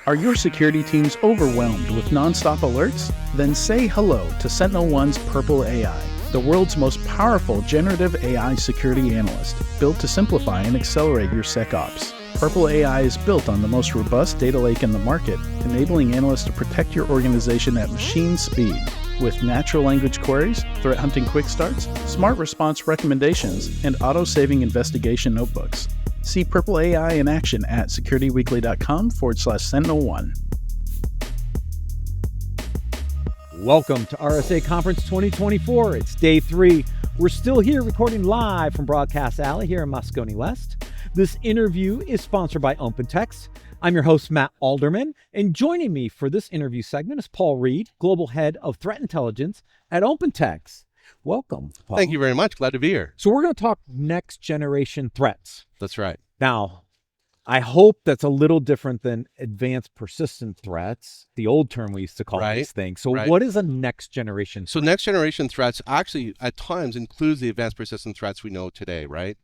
Are your security teams overwhelmed with nonstop alerts? Then say hello to SentinelOne's Purple AI, the world's most powerful generative AI security analyst, built to simplify and accelerate your SecOps. Purple AI is built on the most robust data lake in the market, enabling analysts to protect your organization at machine speed. With natural language queries, threat hunting quick starts, smart response recommendations, and auto-saving investigation notebooks. See Purple AI in action at securityweekly.com/SentinelOne. Welcome to RSA Conference 2024. It's day 3. We're still here recording live from Broadcast Alley here in Moscone West. This interview is sponsored by OpenText. I'm your host, Matt Alderman, and joining me for this interview segment is Paul Reid, Global Head of Threat Intelligence at OpenText. Welcome, Paul. Thank you very much. Glad to be here. So we're going to talk next generation threats. That's right. Now, I hope that's a little different than advanced persistent threats, the old term we used to call these things. So what is a next generation threat? So next generation threats actually at times includes the advanced persistent threats we know today, right?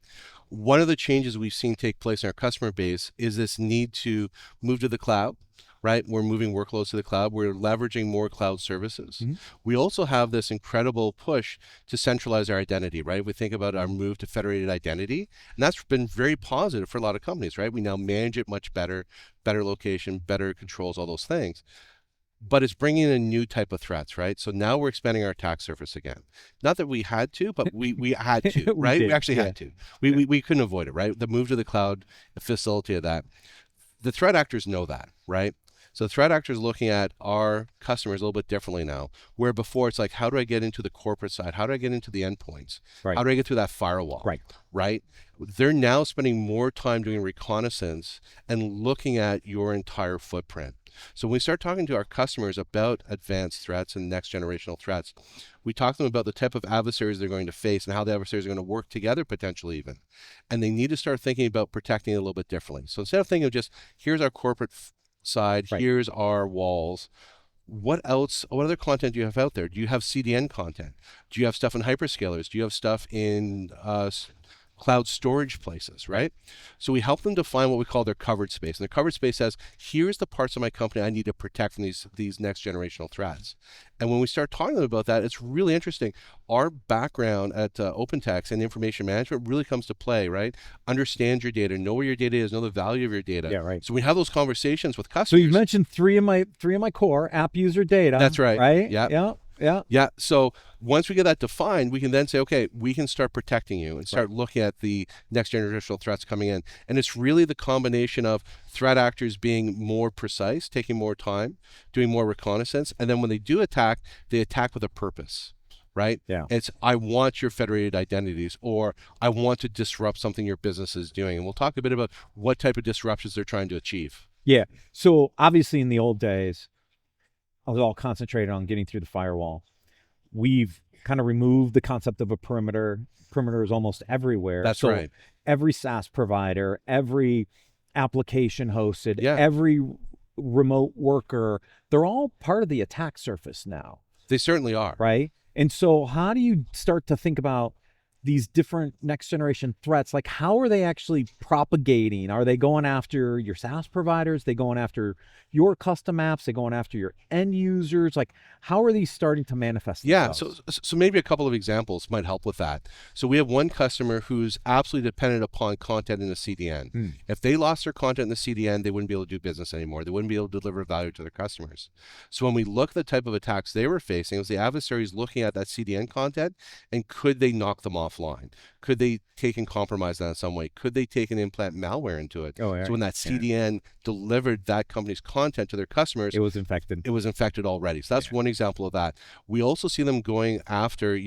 One of the changes we've seen take place in our customer base is this need to move to the cloud, right? We're moving workloads to the cloud. We're leveraging more cloud services. Mm-hmm. We also have this incredible push to centralize our identity, right? We think about our move to federated identity, and that's been very positive for a lot of companies, right? We now manage it much better, better location, better controls, all those things. But it's bringing in a new type of threats, right? So now we're expanding our attack surface again. Not that we had to, but we had to, right? We actually had to. We couldn't avoid it, right? The move to the cloud, the facility of that. The threat actors know that, right? So threat actors looking at our customers a little bit differently now, where before it's like, how do I get into the corporate side? How do I get into the endpoints? Right. How do I get through that firewall? Right? They're now spending more time doing reconnaissance and looking at your entire footprint. So when we start talking to our customers about advanced threats and next generational threats, we talk to them about the type of adversaries they're going to face and how the adversaries are going to work together potentially even. And they need to start thinking about protecting it a little bit differently. So instead of thinking of just, here's our corporate side, here's our walls. What else, what other content do you have out there? Do you have CDN content? Do you have stuff in hyperscalers? Do you have stuff in cloud storage places, right? So we help them define what we call their covered space. And the covered space says, here's the parts of my company I need to protect from these next generational threats. And when we start talking to them about that, it's really interesting. Our background at OpenText and information management really comes to play, right? Understand your data, know where your data is, know the value of your data. Yeah, right. So we have those conversations with customers. So you've mentioned three of my core, app user data. That's right. Right? Yeah. So once we get that defined, we can then say, okay, we can start protecting you and start looking at the next generational threats coming in. And it's really the combination of threat actors being more precise, taking more time, doing more reconnaissance. And then when they do attack, they attack with a purpose, right? Yeah. It's, I want your federated identities, or I want to disrupt something your business is doing. And we'll talk a bit about what type of disruptions they're trying to achieve. Yeah. So obviously in the old days, I was all concentrated on getting through the firewall. We've kind of removed the concept of a perimeter. Perimeter is almost everywhere. That's right. Every SaaS provider, every application hosted, every remote worker, they're all part of the attack surface now. They certainly are. Right? And so how do you start to think about these different next generation threats? Like, how are they actually propagating? Are they going after your SaaS providers? Are they going after your custom apps? Are they going after your end users? Like, how are these starting to manifest themselves? So maybe a couple of examples might help with that. So we have one customer who's absolutely dependent upon content in the CDN. If they lost their content in the CDN, they wouldn't be able to do business anymore. They wouldn't be able to deliver value to their customers. So when we look at the type of attacks they were facing, it was the adversaries looking at that CDN content, and could they knock them offline? Could they take and compromise that in some way? Could they take and implant malware into it? So when that CDN delivered that company's content to their customers, it was infected. It was infected already. So that's one example of that. We also see them going after,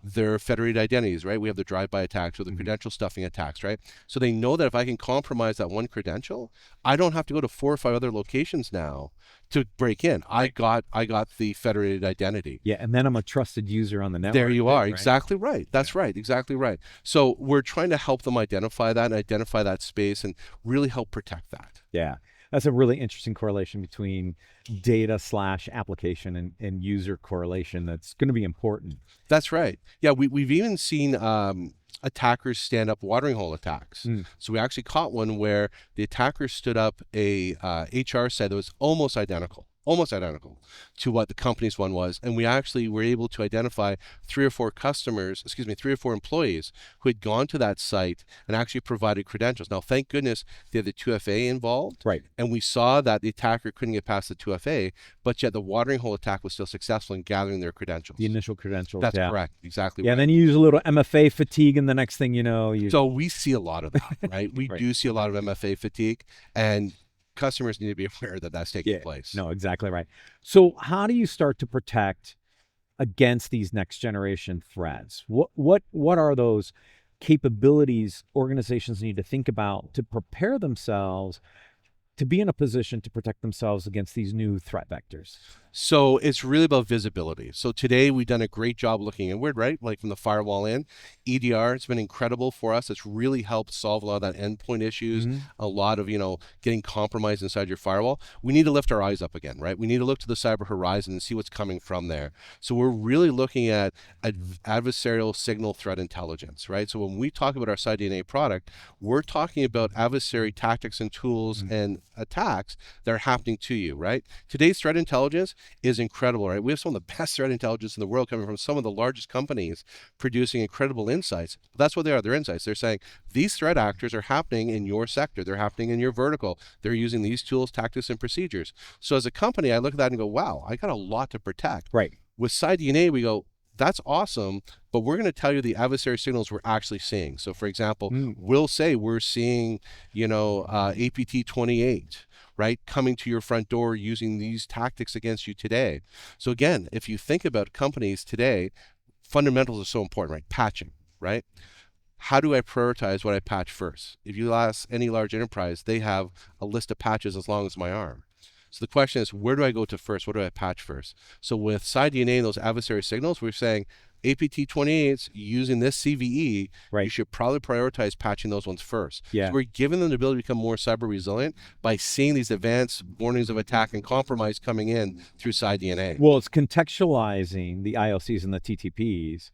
their federated identities, right? We have the drive-by attacks or the credential stuffing attacks, right? So they know that if I can compromise that one credential, I don't have to go to 4 or 5 other locations now to break in. I got the federated identity. Yeah, and then I'm a trusted user on the network. There you are. Right? Exactly right. That's right. Exactly right. So we're trying to help them identify that and identify that space and really help protect that. Yeah. That's a really interesting correlation between data/application and user correlation that's going to be important. That's right. Yeah, we've even seen attackers stand up watering hole attacks. So we actually caught one where the attacker stood up a HR site that was almost identical to what the company's one was. And we actually were able to identify 3 or 4 employees who had gone to that site and actually provided credentials. Now, thank goodness they had the 2FA involved. Right. And we saw that the attacker couldn't get past the 2FA, but yet the watering hole attack was still successful in gathering their credentials. The initial credentials. That's correct. Exactly. Yeah. Right. And then you use a little MFA fatigue, and the next thing you know, So we see a lot of that, right? We do see a lot of MFA fatigue, and customers need to be aware that that's taking place. No, exactly right. So how do you start to protect against these next generation threats? What are those capabilities organizations need to think about to prepare themselves to be in a position to protect themselves against these new threat vectors? So it's really about visibility. So today we've done a great job looking inward, right? Like from the firewall in. EDR has been incredible for us. It's really helped solve a lot of that endpoint issues, a lot of, getting compromised inside your firewall. We need to lift our eyes up again, right? We need to look to the cyber horizon and see what's coming from there. So we're really looking at adversarial signal threat intelligence, right? So when we talk about our CyDNA product, we're talking about adversary tactics and tools and attacks that are happening to you, right? Today's threat intelligence is incredible, right? We have some of the best threat intelligence in the world coming from some of the largest companies producing incredible insights. But that's what they are. They're insights. They're saying these threat actors are happening in your sector. They're happening in your vertical. They're using these tools, tactics, and procedures. So as a company, I look at that and go, wow, I got a lot to protect. Right. With CyDNA, we go, that's awesome, but we're going to tell you the adversary signals we're actually seeing. So for example, we'll say we're seeing, APT 28, right, coming to your front door using these tactics against you today. So again, if you think about companies today, fundamentals are so important, right? Patching, right? How do I prioritize what I patch first? If you ask any large enterprise, they have a list of patches as long as my arm. So the question is, where do I go to first? What do I patch first? So with CyDNA and those adversary signals, we're saying APT 28s using this CVE, you should probably prioritize patching those ones first. Yeah. So we're giving them the ability to become more cyber resilient by seeing these advanced warnings of attack and compromise coming in through CyDNA. Well, it's contextualizing the IOCs and the TTPs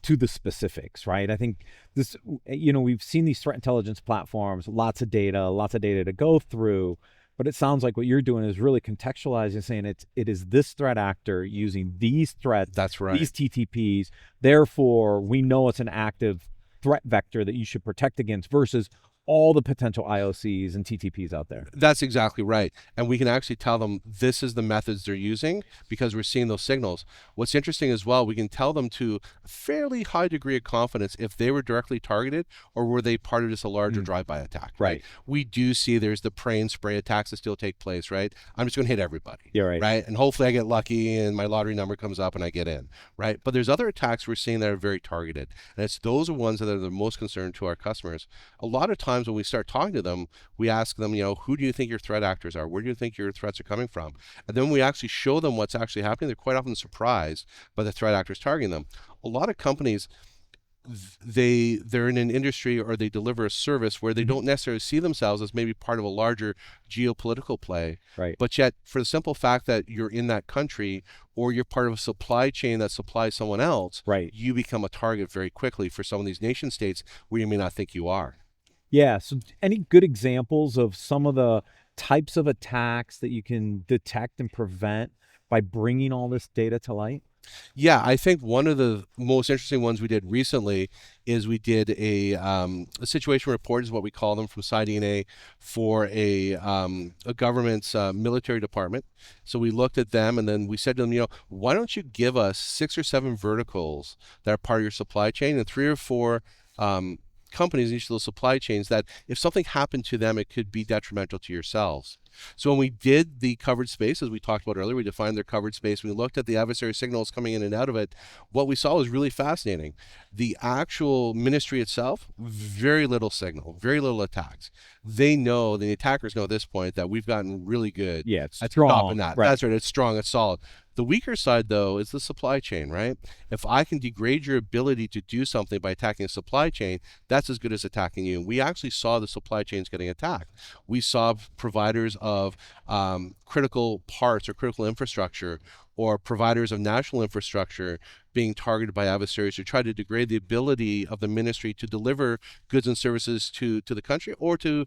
to the specifics, right? I think this, we've seen these threat intelligence platforms, lots of data to go through. But it sounds like what you're doing is really contextualizing, saying it is this threat actor using these threats, that's right, these TTPs. Therefore, we know it's an active threat vector that you should protect against versus all the potential IOCs and TTPs out there. That's exactly right. And we can actually tell them this is the methods they're using because we're seeing those signals. What's interesting as well, we can tell them to a fairly high degree of confidence if they were directly targeted or were they part of just a larger drive-by attack. Right. We do see there's the pray and spray attacks that still take place, right? I'm just going to hit everybody. You're right. Right. And hopefully I get lucky and my lottery number comes up and I get in. Right. But there's other attacks we're seeing that are very targeted. And it's those are ones that are the most concern to our customers. A lot of times when we start talking to them, we ask them, who do you think your threat actors are? Where do you think your threats are coming from? And then we actually show them what's actually happening. They're quite often surprised by the threat actors targeting them. A lot of companies, they're in an industry or they deliver a service where they don't necessarily see themselves as maybe part of a larger geopolitical play. Right. But yet, for the simple fact that you're in that country or you're part of a supply chain that supplies someone else, you become a target very quickly for some of these nation states where you may not think you are. Yeah. So any good examples of some of the types of attacks that you can detect and prevent by bringing all this data to light? Yeah, I think one of the most interesting ones we did recently is we did a situation report, is what we call them, from CyDNA for a government's military department. So we looked at them and then we said to them, why don't you give us 6 or 7 verticals that are part of your supply chain and 3 or 4 companies in each of those supply chains that if something happened to them, it could be detrimental to yourselves. So when we did the covered space, as we talked about earlier, we defined their covered space. We looked at the adversary signals coming in and out of it. What we saw was really fascinating. The actual ministry itself, very little signal, very little attacks. They know, the attackers know at this point that we've gotten really good at stopping that. Right. That's right. It's strong. It's solid. The weaker side, though, is the supply chain, right? If I can degrade your ability to do something by attacking a supply chain, that's as good as attacking you. And we actually saw the supply chains getting attacked. We saw providers of critical parts or critical infrastructure or providers of national infrastructure being targeted by adversaries to try to degrade the ability of the ministry to deliver goods and services to the country or to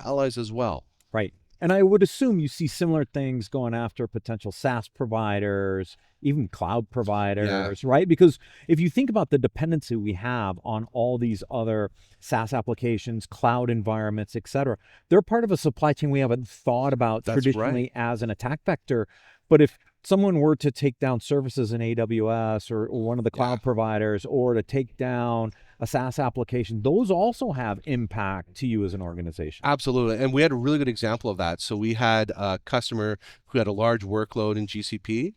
allies as well. Right. And I would assume you see similar things going after potential SaaS providers, even cloud providers, right? Because if you think about the dependency we have on all these other SaaS applications, cloud environments, et cetera, they're part of a supply chain we haven't thought about traditionally as an attack vector. But if someone were to take down services in AWS or one of the cloud providers, or to take down a SaaS application, those also have impact to you as an organization. Absolutely. And we had a really good example of that. So we had a customer who had a large workload in GCP,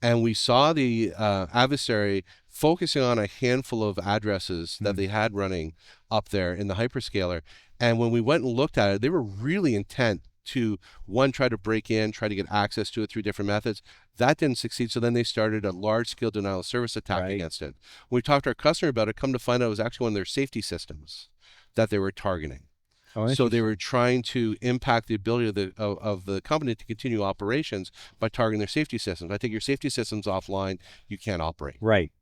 and we saw the adversary focusing on a handful of addresses that they had running up there in the hyperscaler. And when we went and looked at it, they were really intent to, one, try to break in, try to get access to it through different methods. That didn't succeed, so then they started a large-scale denial of service attack against it. When we talked to our customer about it, come to find out it was actually one of their safety systems that they were targeting. So they were trying to impact the ability of the company to continue operations by targeting their safety systems. I think your safety system's offline, you can't operate. Right.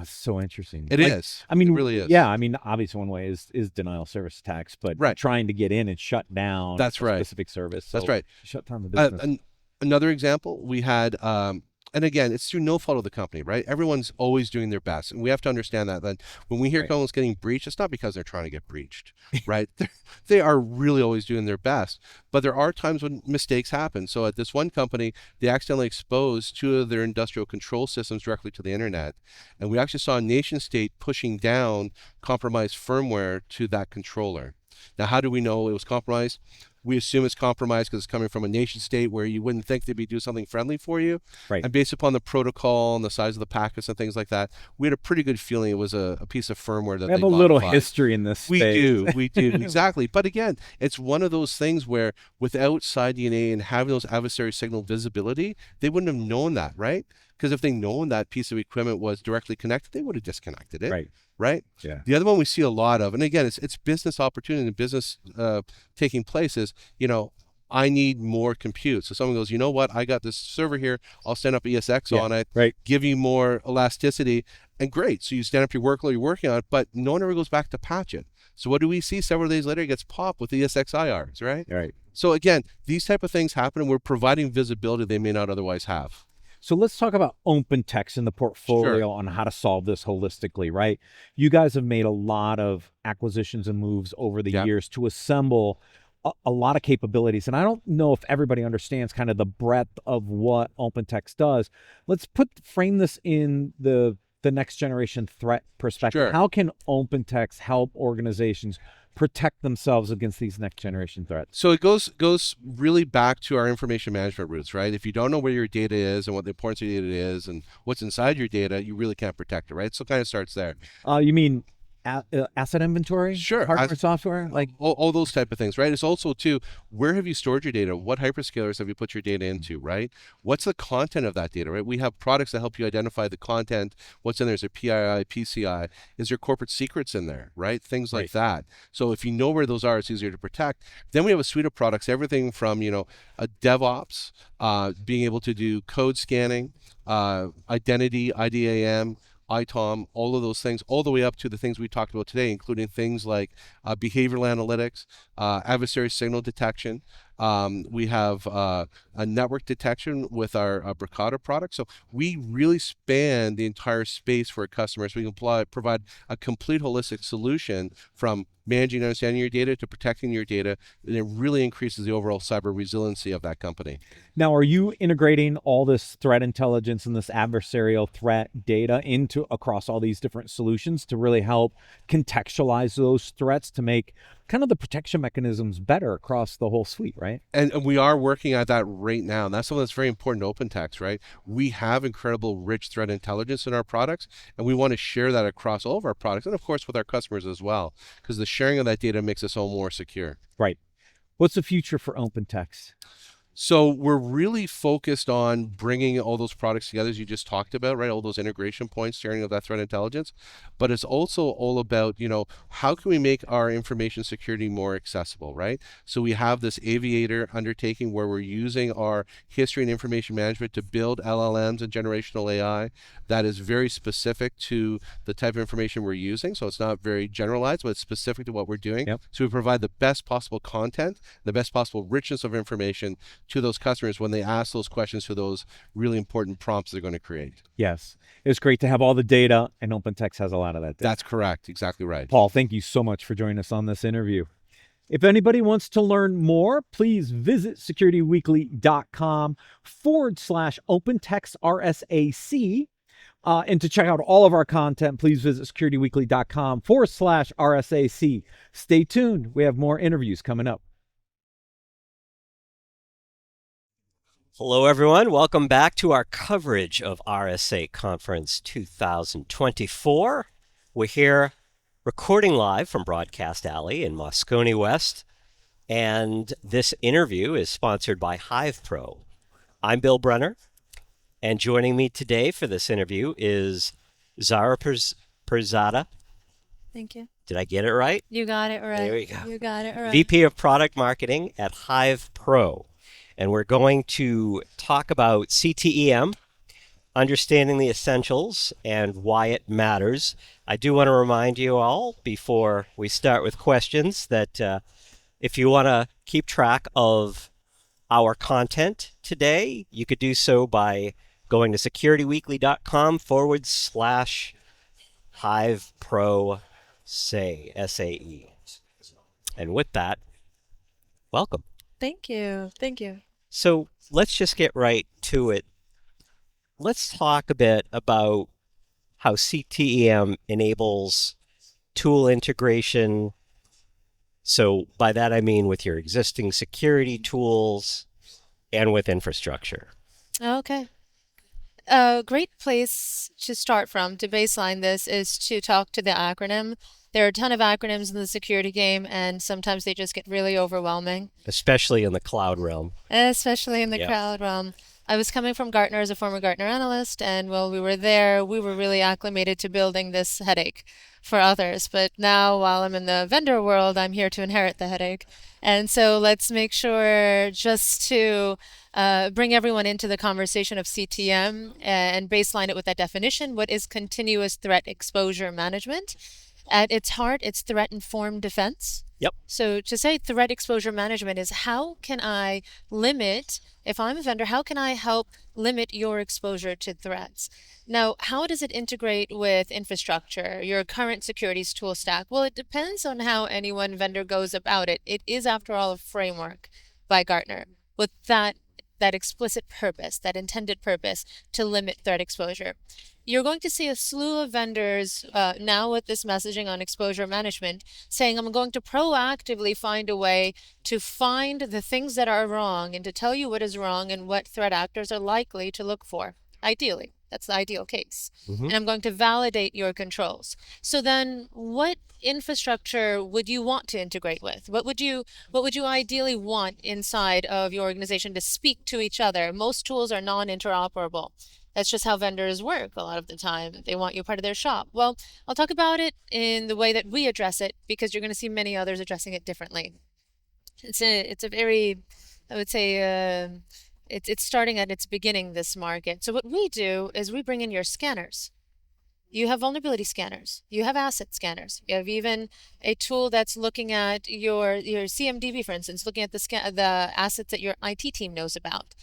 So interesting. It is. I mean, it really is. Yeah. I mean, obviously one way is denial of service attacks, but trying to get in and shut down a specific service. That's right. Shut down the business. Another example, we had, and again, it's through no fault of the company, right? Everyone's always doing their best. And we have to understand that when we hear someone's getting breached, it's not because they're trying to get breached, right? They are really always doing their best. But there are times when mistakes happen. So at this one company, they accidentally exposed 2 of their industrial control systems directly to the internet. And we actually saw a nation state pushing down compromised firmware to that controller. Now, how do we know it was compromised? We assume it's compromised because it's coming from a nation state where you wouldn't think they'd be doing something friendly for you. Right. And based upon the protocol and the size of the packets and things like that, we had a pretty good feeling it was a piece of firmware that we have a little history in this space. We do, exactly. But again, it's one of those things where without SideDNA and having those adversary signal visibility, they wouldn't have known that, right? Because if they'd known that piece of equipment was directly connected, they would have disconnected it. Right? Yeah. The other one we see a lot of, and again, it's business opportunity and business taking place is, I need more compute. So someone goes, you know what? I got this server here. I'll stand up ESX on it, give you more elasticity, and great. So you stand up your workload, you're working on it, but no one ever goes back to patch it. So what do we see? Several days later, it gets popped with ESX IRs, right? Right. So again, these type of things happen, and we're providing visibility they may not otherwise have. So let's talk about OpenText in the portfolio on how to solve this holistically, right? You guys have made a lot of acquisitions and moves over the years to assemble a lot of capabilities. And I don't know if everybody understands kind of the breadth of what OpenText does. Let's frame this in the next generation threat perspective. How can OpenText help organizations protect themselves against these next generation threats? So it goes really back to our information management roots, right? If you don't know where your data is and what the importance of your data is and what's inside your data, you really can't protect it, right? So it kind of starts there. You mean asset inventory? Sure. Hardware, software? Like all those type of things, right? It's also too, where have you stored your data? What hyperscalers have you put your data into, right? What's the content of that data, right? We have products that help you identify the content. What's in there? Is there PII, PCI? Is there corporate secrets in there, right? Things like that. So if you know where those are, it's easier to protect. Then we have a suite of products, everything from, a DevOps, being able to do code scanning, identity, IDAM, ITOM, all of those things, all the way up to the things we talked about today, including things like behavioral analytics, adversary signal detection. We have a network detection with our Bricata product. So we really span the entire space for our customers. We can provide a complete holistic solution from managing and understanding your data to protecting your data, and it really increases the overall cyber resiliency of that company. Now, are you integrating all this threat intelligence and this adversarial threat data across all these different solutions to really help contextualize those threats to make kind of the protection mechanisms better across the whole suite, right? And we are working at that right now. And that's something that's very important to OpenText, right? We have incredible rich threat intelligence in our products, and we want to share that across all of our products, and of course with our customers as well, because the sharing of that data makes us all more secure. Right. What's the future for OpenText? So we're really focused on bringing all those products together, as you just talked about, right? All those integration points, sharing of that threat intelligence. But it's also all about, how can we make our information security more accessible, right? So we have this aviator undertaking where we're using our history and information management to build LLMs and generational AI that is very specific to the type of information we're using. So it's not very generalized, but it's specific to what we're doing. Yep. So we provide the best possible content, the best possible richness of information to those customers when they ask those questions to those really important prompts they're going to create. Yes. It's great to have all the data, and OpenText has a lot of that data. That's correct. Exactly right. Paul, thank you so much for joining us on this interview. If anybody wants to learn more, please visit securityweekly.com/OpenTextRSAC. And to check out all of our content, please visit securityweekly.com/RSAC. Stay tuned. We have more interviews coming up. Hello, everyone. Welcome back to our coverage of RSA Conference 2024. We're here recording live from Broadcast Alley in Moscone West, and this interview is sponsored by Hive Pro. I'm Bill Brenner, and joining me today for this interview is Zaira Perzada. Thank you. Did I get it right? You got it right. There we go. You got it right. VP of Product Marketing at Hive Pro. And we're going to talk about CTEM, understanding the essentials and why it matters. I do want to remind you all, before we start with questions, that if you want to keep track of our content today, you could do so by going to securityweekly.com/Hive Pro SAE. And with that, welcome. Thank you. Thank you. So let's just get right to it. Let's talk a bit about how CTEM enables tool integration. So by that, I mean with your existing security tools and with infrastructure. Okay. A great place to start from, to baseline this, is to talk to the acronym. There are a ton of acronyms in the security game, and sometimes they just get really overwhelming. Especially in the cloud realm. Especially in the cloud realm. I was coming from Gartner as a former Gartner analyst, and while we were there, we were really acclimated to building this headache for others. But now, while I'm in the vendor world, I'm here to inherit the headache. And so let's make sure just to bring everyone into the conversation of CTEM and baseline it with that definition. What is continuous threat exposure management? At its heart, it's threat-informed defense. Yep. So to say threat exposure management is how can I limit, if I'm a vendor, how can I help limit your exposure to threats? Now, how does it integrate with infrastructure, your current securities tool stack? Well, it depends on how any one vendor goes about it. It is, after all, a framework by Gartner with that explicit purpose, that intended purpose to limit threat exposure. You're going to see a slew of vendors now with this messaging on exposure management saying, I'm going to proactively find a way to find the things that are wrong and to tell you what is wrong and what threat actors are likely to look for. Ideally, that's the ideal case. And I'm going to validate your controls. So then what infrastructure would you want to integrate with? What would you ideally want inside of your organization to speak to each other? Most tools are non-interoperable. That's just how vendors work a lot of the time. They want you part of their shop. Well, I'll talk about it in the way that we address it because you're going to see many others addressing it differently. It's a very, I would say, it's starting at its beginning, this market. So what we do is we bring in your scanners. You have vulnerability scanners. You have asset scanners. You have even a tool that's looking at your CMDB, for instance, looking at the assets that your IT team knows about.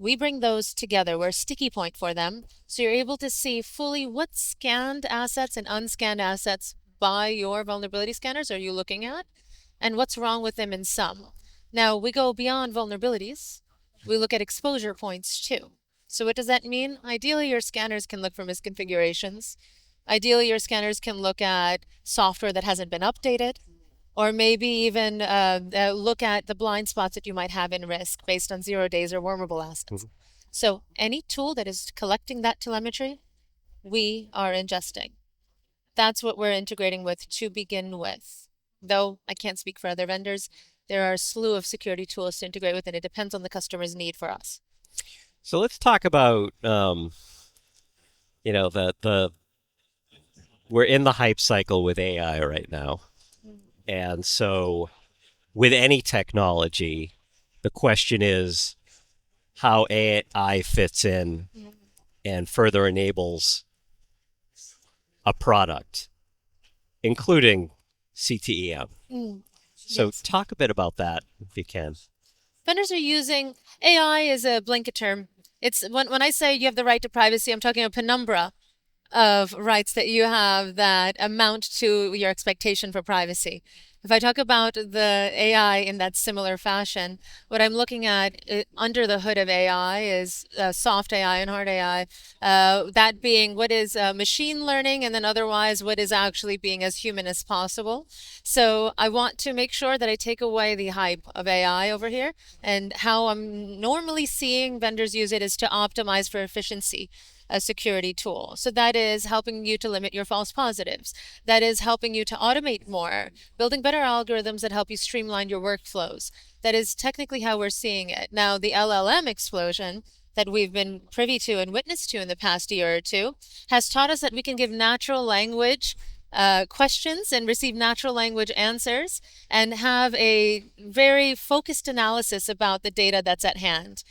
We bring those together. We're a sticky point for them. So you're able to see fully what scanned assets and unscanned assets by your vulnerability scanners are you looking at, and what's wrong with them in some. Now, we go beyond vulnerabilities. We look at exposure points too. So what does that mean? Ideally, your scanners can look for misconfigurations. Ideally, your scanners can look at software that hasn't been updated, or maybe even look at the blind spots that you might have in risk based on 0 days or vulnerable assets. So any tool that is collecting that telemetry, we are ingesting. That's what we're integrating with to begin with. Though I can't speak for other vendors, there are a slew of security tools to integrate with, and it depends on the customer's need for us. So let's talk about, the we're in the hype cycle with AI right now. And so with any technology, the question is how AI fits in and further enables a product, including CTEM. So Yes. talk a bit about that if you can. Vendors are using AI as a blanket term. It's when I say you have the right to privacy, I'm talking a penumbra of rights that you have that amount to your expectation for privacy. If I talk about the AI in that similar fashion, what I'm looking at under the hood of AI is soft AI and hard AI, that being what is machine learning, and then otherwise what is actually being as human as possible. So I want to make sure that I take away the hype of AI over here, and how I'm normally seeing vendors use it is to optimize for efficiency, a security tool. So that is helping you to limit your false positives. That is helping you to automate more, building better algorithms that help you streamline your workflows. That is technically how we're seeing it. Now, the LLM explosion that we've been privy to and witness to in the past year or two has taught us that we can give natural language questions and receive natural language answers and have a very focused analysis about the data that's at hand.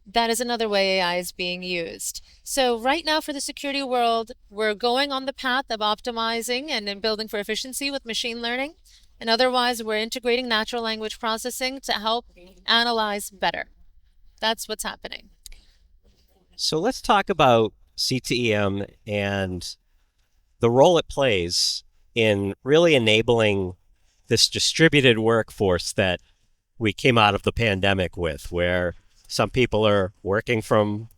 That is another way AI is being used. So right now for the security world, we're going on the path of optimizing and then building for efficiency with machine learning. And otherwise, we're integrating natural language processing to help analyze better. That's what's happening. So let's talk about CTEM and the role it plays in really enabling this distributed workforce that we came out of the pandemic with, where some people are working from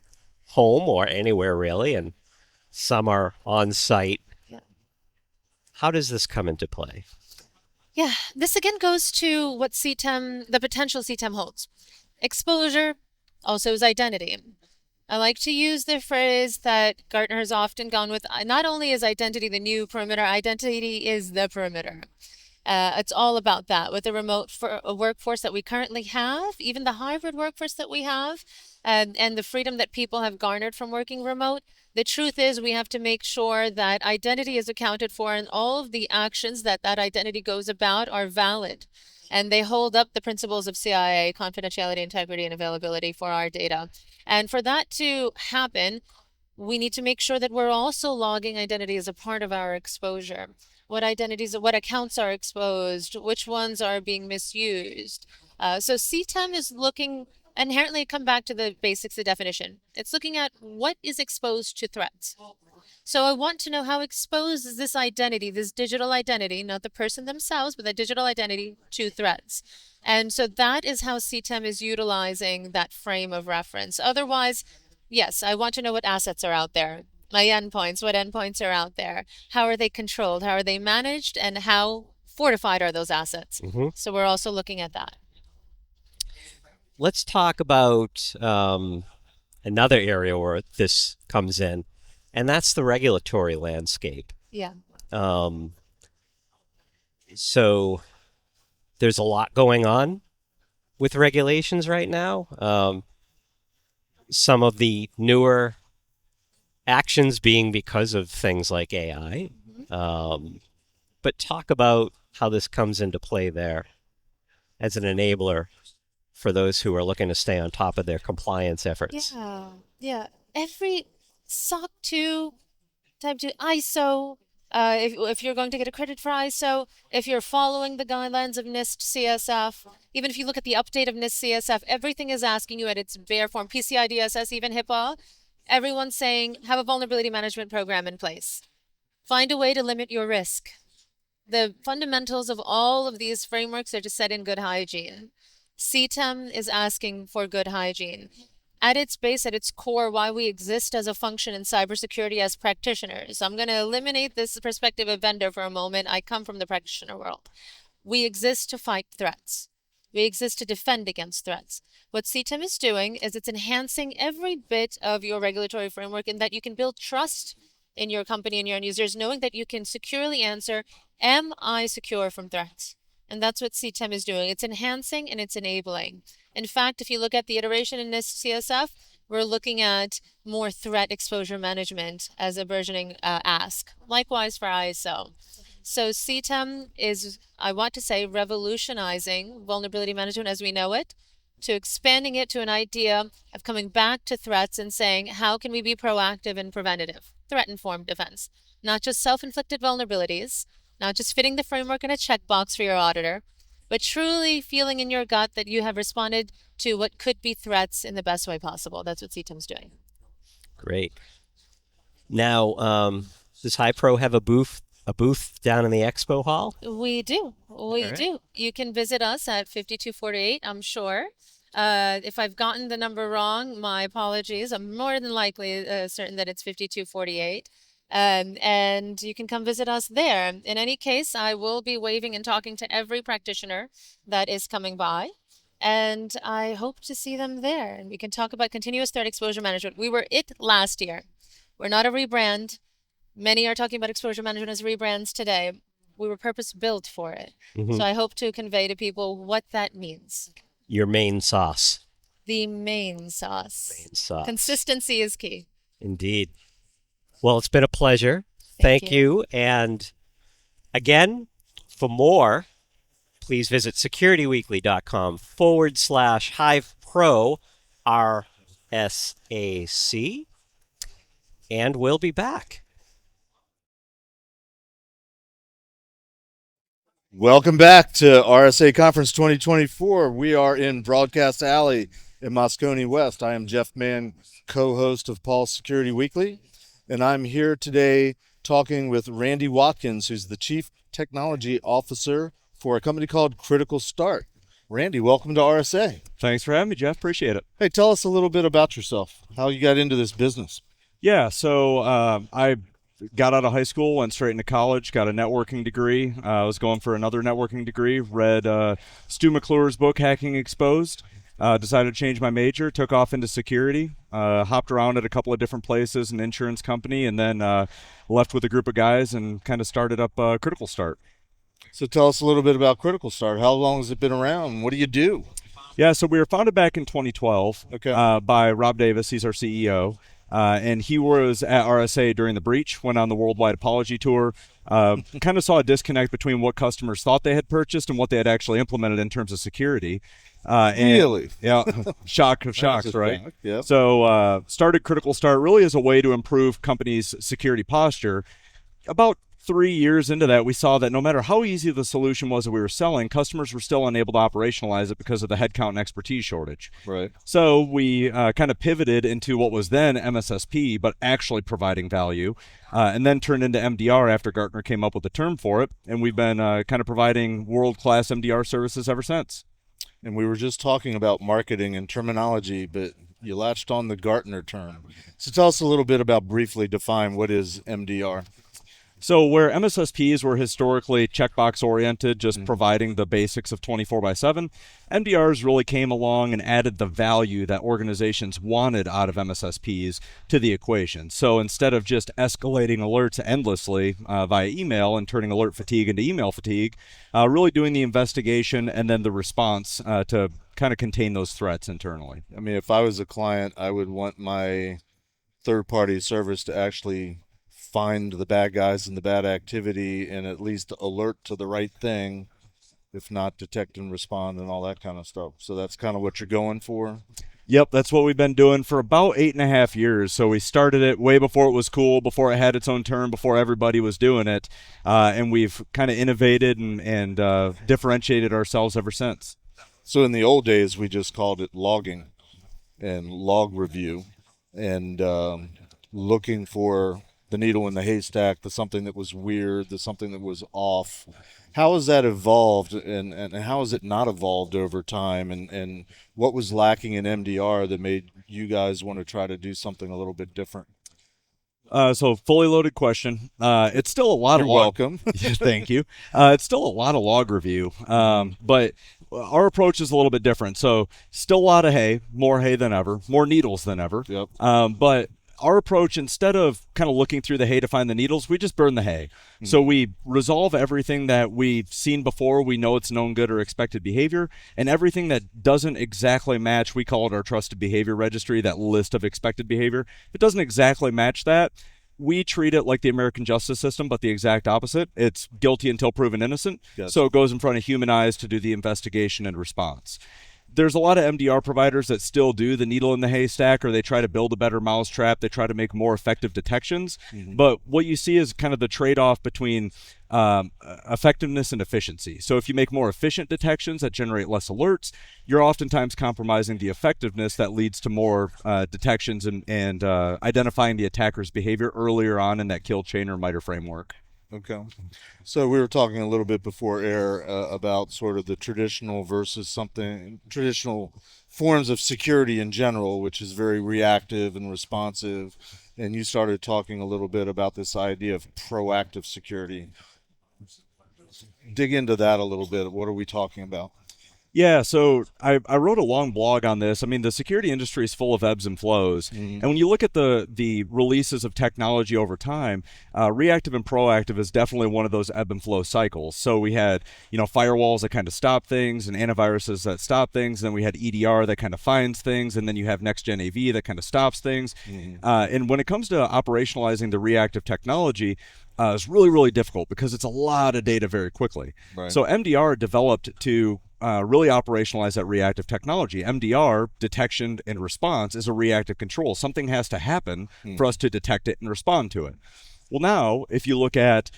home or anywhere really, and some are on site. Yeah. How does this come into play? Yeah, this again goes to what CTEM, the potential CTEM holds. Exposure also is identity. I like to use the phrase that Gartner has often gone with. Not only is identity the new perimeter, identity is the perimeter. It's all about that with the remote workforce that we currently have, even the hybrid workforce that we have, and the freedom that people have garnered from working remote. The truth is we have to make sure that identity is accounted for and all of the actions that that identity goes about are valid. And they hold up the principles of CIA, confidentiality, integrity, and availability for our data. And for that to happen, we need to make sure that we're also logging identity as a part of our exposure. What identities, what accounts are exposed, which ones are being misused. So CTEM is looking, inherently come back to the basics, the definition. It's looking at what is exposed to threats. So I want to know how exposed is this identity, this digital identity, not the person themselves, but the digital identity to threats. And so that is how CTEM is utilizing that frame of reference. Otherwise, yes, I want to know what assets are out there, my endpoints, what endpoints are out there, how are they controlled, how are they managed, and how fortified are those assets. So we're also looking at that. Let's talk about another area where this comes in, and that's the regulatory landscape. Yeah. So there's a lot going on with regulations right now. Some of the newer actions being because of things like AI. But talk about how this comes into play there as an enabler for those who are looking to stay on top of their compliance efforts. Yeah. Every SOC 2, Type 2, ISO, if you're going to get a credit for ISO, if you're following the guidelines of NIST CSF, even if you look at the update of NIST CSF, everything is asking you at its bare form, PCI DSS, even HIPAA, everyone's saying have a vulnerability management program in place. Find a way to limit your risk. The fundamentals of all of these frameworks are to set in good hygiene. CTEM is asking for good hygiene. At its base, at its core, why we exist as a function in cybersecurity as practitioners. I'm going to eliminate this perspective of vendor for a moment. I come from the practitioner world. We exist to fight threats. We exist to defend against threats. What CTEM is doing is it's enhancing every bit of your regulatory framework in that you can build trust in your company and your end users, knowing that you can securely answer, am I secure from threats? And that's what CTEM is doing. It's enhancing and it's enabling. In fact, if you look at the iteration in this CSF, we're looking at more threat exposure management as a versioning ask. Likewise for ISO. So CTEM is, I want to say, revolutionizing vulnerability management as we know it, to expanding it to an idea of coming back to threats and saying, how can we be proactive and preventative? Threat-informed defense. Not just self-inflicted vulnerabilities, not just fitting the framework in a checkbox for your auditor, but truly feeling in your gut that you have responded to what could be threats in the best way possible. That's what CTEM's doing. Great. Now, does HiPro have a booth down in the expo hall? We do. We do. You can visit us at 5248, I'm sure. If I've gotten the number wrong, my apologies. I'm more than likely certain that it's 5248. And you can come visit us there. In any case, I will be waving and talking to every practitioner that is coming by. And I hope to see them there. And we can talk about continuous threat exposure management. We were it last year. We're not a rebrand. Many are talking about exposure management as rebrands today. We were purpose built for it. So I hope to convey to people what that means. Your main sauce. The main sauce. Main sauce. Consistency is key. Indeed. Well, it's been a pleasure. Thank you. And again, for more, please visit securityweekly.com/HivePro RSAC, and we'll be back. Welcome back to RSA Conference 2024. We are in Broadcast Alley in Moscone West. I am Jeff Mann, co-host of Paul's Security Weekly, and I'm here today talking with Randy Watkins, who's the Chief Technology Officer for a company called Critical Start. Randy, welcome to RSA. Thanks for having me, Jeff. Appreciate it. Hey, tell us a little bit about yourself, how you got into this business. Yeah, so I got out of high school, went straight into college, got a networking degree. I was going for another networking degree, read Stu McClure's book, Hacking Exposed, decided to change my major, took off into security, hopped around at a couple of different places, an insurance company, and then left with a group of guys and kind of started up Critical Start. So tell us a little bit about Critical Start. How long has it been around? What do you do? Yeah, so we were founded back in 2012 by Rob Davis. He's our CEO. And he was at RSA during the breach, went on the worldwide apology tour, kind of saw a disconnect between what customers thought they had purchased and what they had actually implemented in terms of security. Really? Yeah, shock of shocks, right? Shock, yep. So started Critical Start really as a way to improve companies' security posture. About 3 years into that, we saw that no matter how easy the solution was that we were selling, customers were still unable to operationalize it because of the headcount and expertise shortage. Right. So we kind of pivoted into what was then MSSP, but actually providing value, and then turned into MDR after Gartner came up with the term for it. And we've been kind of providing world-class MDR services ever since. And we were just talking about marketing and terminology, but you latched on the Gartner term. So tell us a little bit about, briefly define, what is MDR? So where MSSPs were historically checkbox oriented, just providing the basics of 24/7, MDRs really came along and added the value that organizations wanted out of MSSPs to the equation. So instead of just escalating alerts endlessly via email and turning alert fatigue into email fatigue, really doing the investigation and then the response to kind of contain those threats internally. I mean, if I was a client, I would want my third-party service to actually find the bad guys and the bad activity and at least alert to the right thing, if not detect and respond and all that kind of stuff. So that's kind of what you're going for? Yep, that's what we've been doing for about 8.5 years. So we started it way before it was cool, before it had its own term, before everybody was doing it. And we've kind of innovated and differentiated ourselves ever since. So in the old days, we just called it logging and log review and looking for the needle in the haystack, the something that was weird, the something that was off. How has that evolved and how has it not evolved over time? And what was lacking in MDR that made you guys want to try to do something a little bit different? So fully loaded question. It's still a lot of log. Welcome. Thank you. It's still a lot of log review, but our approach is a little bit different. So still a lot of hay, more hay than ever, more needles than ever. Yep. But our approach, instead of kind of looking through the hay to find the needles, we just burn the hay. So we resolve everything that we've seen before. We know it's known good or expected behavior, and everything that doesn't exactly match, we call it our trusted behavior registry, that list of expected behavior. If it doesn't exactly match that, we treat it like the American justice system, but the exact opposite. It's guilty until proven innocent. Yes. So it goes in front of human eyes to do the investigation and response. There's a lot of MDR providers that still do the needle in the haystack, or they try to build a better mousetrap. They try to make more effective detections. But what you see is kind of the trade-off between effectiveness and efficiency. So if you make more efficient detections that generate less alerts, you're oftentimes compromising the effectiveness that leads to more detections and identifying the attacker's behavior earlier on in that kill chain or MITRE framework. Okay. So we were talking a little bit before air about sort of the traditional versus traditional forms of security in general, which is very reactive and responsive. And you started talking a little bit about this idea of proactive security. Dig into that a little bit. What are we talking about? Yeah, so I wrote a long blog on this. I mean, the security industry is full of ebbs and flows. And when you look at the releases of technology over time, reactive and proactive is definitely one of those ebb and flow cycles. So we had, firewalls that kind of stop things and antiviruses that stop things. And then we had EDR that kind of finds things. And then you have next-gen AV that kind of stops things. And when it comes to operationalizing the reactive technology, it's really, really difficult because it's a lot of data very quickly. Right. So MDR developed to really operationalize that reactive technology. MDR, detection and response, is a reactive control. Something has to happen for us to detect it and respond to it. Well, now, if you look at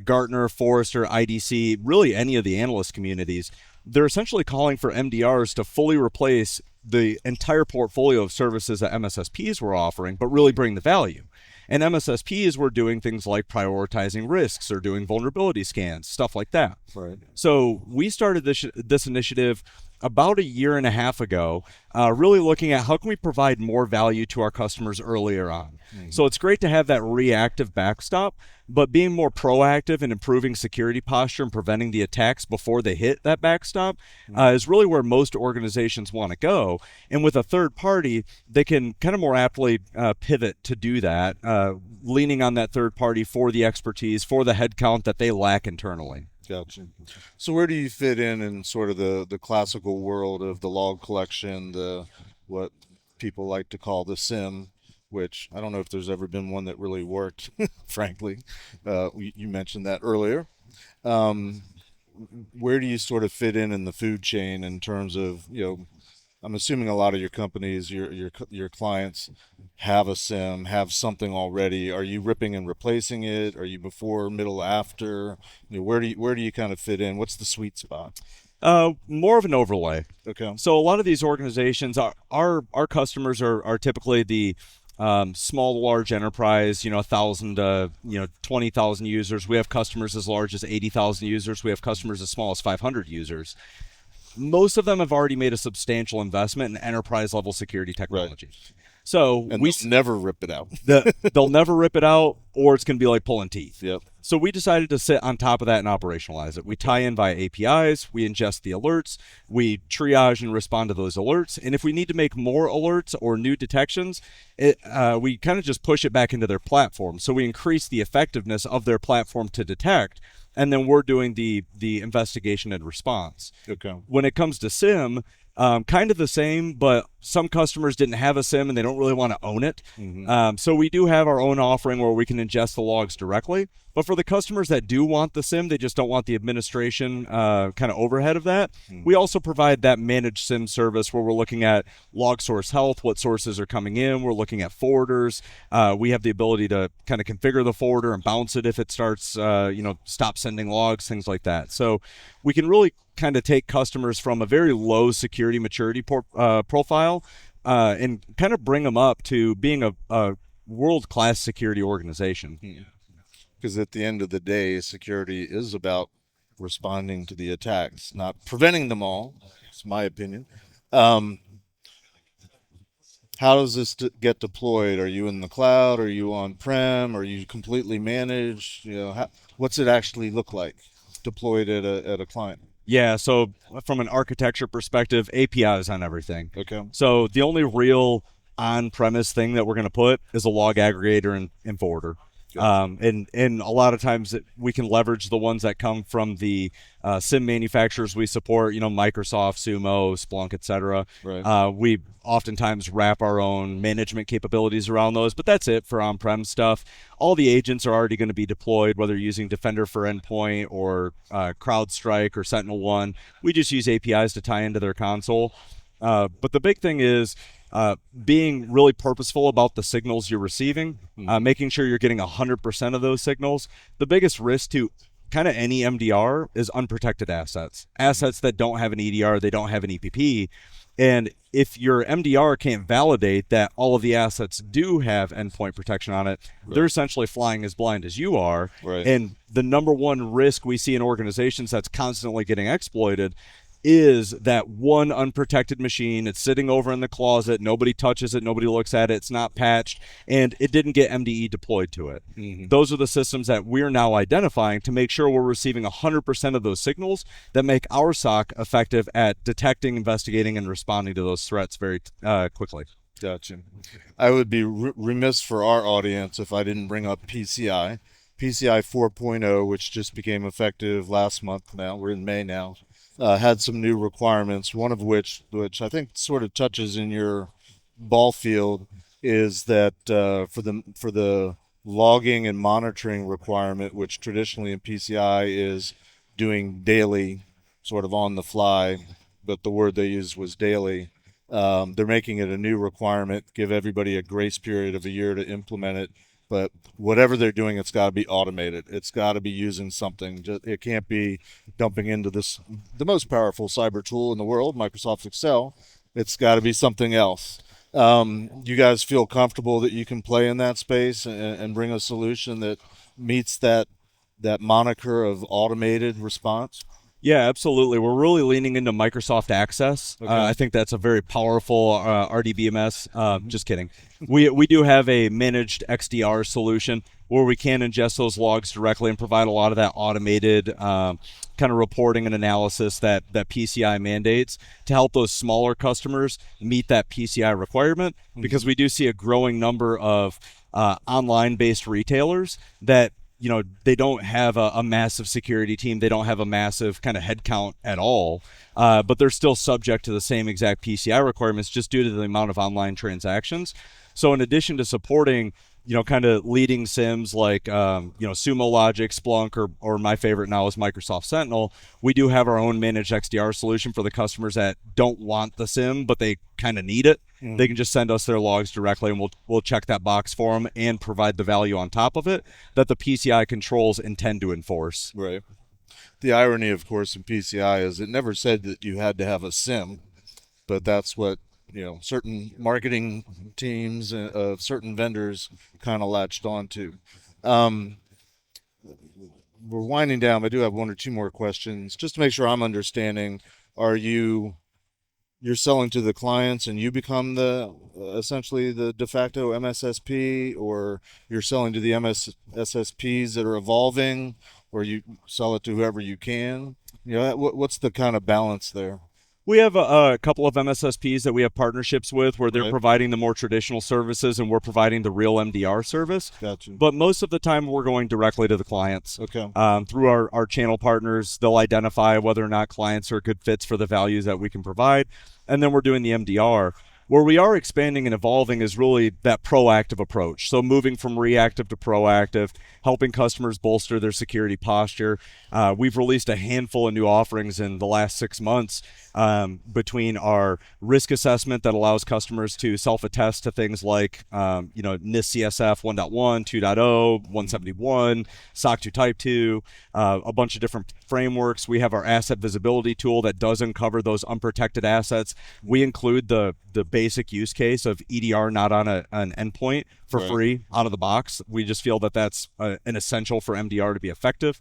Gartner, Forrester, IDC, really any of the analyst communities, they're essentially calling for MDRs to fully replace the entire portfolio of services that MSSPs were offering, but really bring the value. And MSSPs were doing things like prioritizing risks or doing vulnerability scans, stuff like that. Right. So we started this initiative about a year and a half ago, really looking at how can we provide more value to our customers earlier on. So it's great to have that reactive backstop, but being more proactive and improving security posture and preventing the attacks before they hit that backstop is really where most organizations want to go. And with a third party, they can kind of more aptly pivot to do that, leaning on that third party for the expertise, for the headcount that they lack internally. Gotcha. So where do you fit in sort of the classical world of the log collection, what people like to call the SIM, which I don't know if there's ever been one that really worked, frankly. You mentioned that earlier. Where do you sort of fit in the food chain in terms of, I'm assuming a lot of your companies, your clients have a SIM, have something already. Are you ripping and replacing it? Are you before, middle, after? Where do you kind of fit in? What's the sweet spot? More of an overlay. Okay. So a lot of these organizations, our customers are typically the small to large enterprise, 1,000 to 20,000 users. We have customers as large as 80,000 users. We have customers as small as 500 users. Most of them have already made a substantial investment in enterprise level security technology. Right. So they'll never rip it out. They'll never rip it out, or it's going to be like pulling teeth. Yep. So we decided to sit on top of that and operationalize it. We tie in via APIs, we ingest the alerts, we triage and respond to those alerts. And if we need to make more alerts or new detections, we kind of just push it back into their platform. So we increase the effectiveness of their platform to detect, and then we're doing the investigation and response. Okay. When it comes to SIM, kind of the same, but some customers didn't have a SIM and they don't really want to own it. So we do have our own offering where we can ingest the logs directly. But for the customers that do want the SIM, they just don't want the administration kind of overhead of that. We also provide that managed SIM service where we're looking at log source health, what sources are coming in. We're looking at forwarders. We have the ability to kind of configure the forwarder and bounce it if it starts, stop sending logs, things like that. So we can really kind of take customers from a very low security maturity profile and kind of bring them up to being a world-class security organization. Because at the end of the day, security is about responding to the attacks, not preventing them all. It's my opinion. How does this get deployed? Are you in the cloud? Are you on-prem? Are you completely managed? What's it actually look like deployed at a client? Yeah, so from an architecture perspective, APIs on everything. Okay. So the only real on-premise thing that we're going to put is a log aggregator and forwarder. And a lot of times we can leverage the ones that come from the SIM manufacturers we support, Microsoft, Sumo, Splunk, etc. Right. We oftentimes wrap our own management capabilities around those, but that's it for on-prem stuff. All the agents are already going to be deployed, whether you're using Defender for Endpoint or CrowdStrike or SentinelOne. We just use APIs to tie into their console. But the big thing is being really purposeful about the signals you're receiving, making sure you're getting 100% of those signals. The biggest risk to kind of any MDR is unprotected assets that don't have an EDR, they don't have an EPP. And if your MDR can't validate that all of the assets do have endpoint protection on it, they're essentially flying as blind as you are. Right. And the number one risk we see in organizations that's constantly getting exploited is that one unprotected machine. It's sitting over in the closet. Nobody touches it. Nobody looks at it. It's not patched. And it didn't get MDE deployed to it. Those are the systems that we're now identifying to make sure we're receiving 100% of those signals that make our SOC effective at detecting, investigating, and responding to those threats very quickly. Gotcha. I would be remiss for our audience if I didn't bring up PCI. PCI 4.0, which just became effective last month now. We're in May now. Had some new requirements, one of which I think sort of touches in your ball field, is that for the logging and monitoring requirement, which traditionally in PCI is doing daily, sort of on the fly, but the word they used was daily. They're making it a new requirement, give everybody a grace period of a year to implement it. But whatever they're doing, it's got to be automated. It's got to be using something. It can't be dumping into the most powerful cyber tool in the world, Microsoft Excel. It's got to be something else. You guys feel comfortable that you can play in that space and bring a solution that meets that moniker of automated response? Yeah, absolutely. We're really leaning into Microsoft Access. Okay. I think that's a very powerful RDBMS. Just kidding. We do have a managed XDR solution where we can ingest those logs directly and provide a lot of that automated kind of reporting and analysis that PCI mandates to help those smaller customers meet that PCI requirement, because we do see a growing number of online-based retailers that they don't have a massive security team. They don't have a massive kind of headcount at all, but they're still subject to the same exact PCI requirements just due to the amount of online transactions. So in addition to supporting, kind of leading SIMs like, Sumo Logic, Splunk, or my favorite now is Microsoft Sentinel, we do have our own managed XDR solution for the customers that don't want the SIM, but they kind of need it. They can just send us their logs directly, and we'll check that box for them and provide the value on top of it that the PCI controls intend to enforce. Right. The irony, of course, in PCI is it never said that you had to have a SIM, but that's what certain marketing teams of certain vendors kind of latched onto. We're winding down. I do have one or two more questions just to make sure I'm understanding. You're selling to the clients and you become essentially the de facto MSSP, or you're selling to the MSSPs that are evolving, or you sell it to whoever you can? What's the kind of balance there? We have a couple of MSSPs that we have partnerships with where they're providing the more traditional services and we're providing the real MDR service. Gotcha. But most of the time we're going directly to the clients. Okay. Through our channel partners, they'll identify whether or not clients are good fits for the values that we can provide. And then we're doing the MDR. Where we are expanding and evolving is really that proactive approach. So moving from reactive to proactive, helping customers bolster their security posture. We've released a handful of new offerings in the last 6 months between our risk assessment that allows customers to self-attest to things like, NIST CSF 1.1, 2.0, 171, SOC 2 Type 2, a bunch of different frameworks. We have our asset visibility tool that does uncover those unprotected assets. We include the basic use case of EDR not on an endpoint for free out of the box. We just feel that that's an essential for MDR to be effective.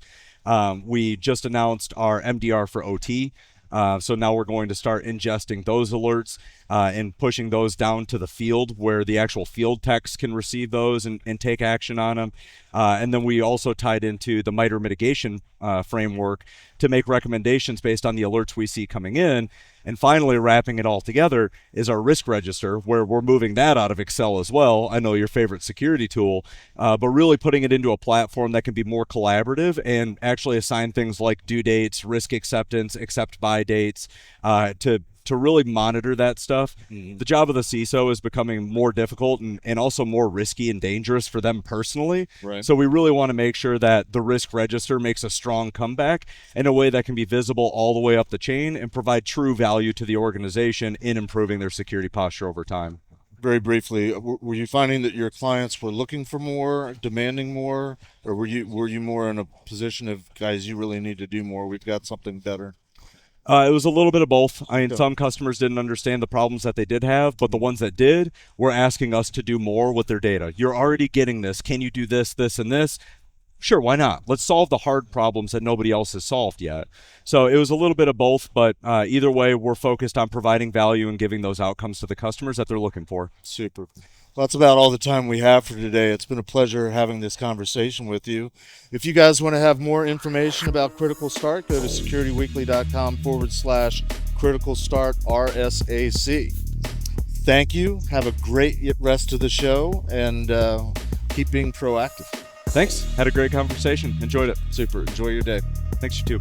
We just announced our MDR for OT. So now we're going to start ingesting those alerts and pushing those down to the field where the actual field techs can receive those and take action on them. And then we also tied into the MITRE mitigation framework to make recommendations based on the alerts we see coming in. And finally, wrapping it all together is our risk register, where we're moving that out of Excel as well. I know your favorite security tool, but really putting it into a platform that can be more collaborative and actually assign things like due dates, risk acceptance, accept by dates, to really monitor that stuff. The job of the CISO is becoming more difficult and also more risky and dangerous for them personally. Right. So we really want to make sure that the risk register makes a strong comeback in a way that can be visible all the way up the chain and provide true value to the organization in improving their security posture over time. Very briefly, were you finding that your clients were looking for more, demanding more, or were you more in a position of, guys, you really need to do more, we've got something better? It was a little bit of both. I mean, some customers didn't understand the problems that they did have, but the ones that did were asking us to do more with their data. You're already getting this. Can you do this, this, and this? Sure, why not? Let's solve the hard problems that nobody else has solved yet. So it was a little bit of both, but either way, we're focused on providing value and giving those outcomes to the customers that they're looking for. Super. Well, that's about all the time we have for today. It's been a pleasure having this conversation with you. If you guys want to have more information about Critical Start, go to securityweekly.com/Critical Start RSAC. Thank you. Have a great rest of the show, and keep being proactive. Thanks. Had a great conversation. Enjoyed it. Super. Enjoy your day. Thanks, you too.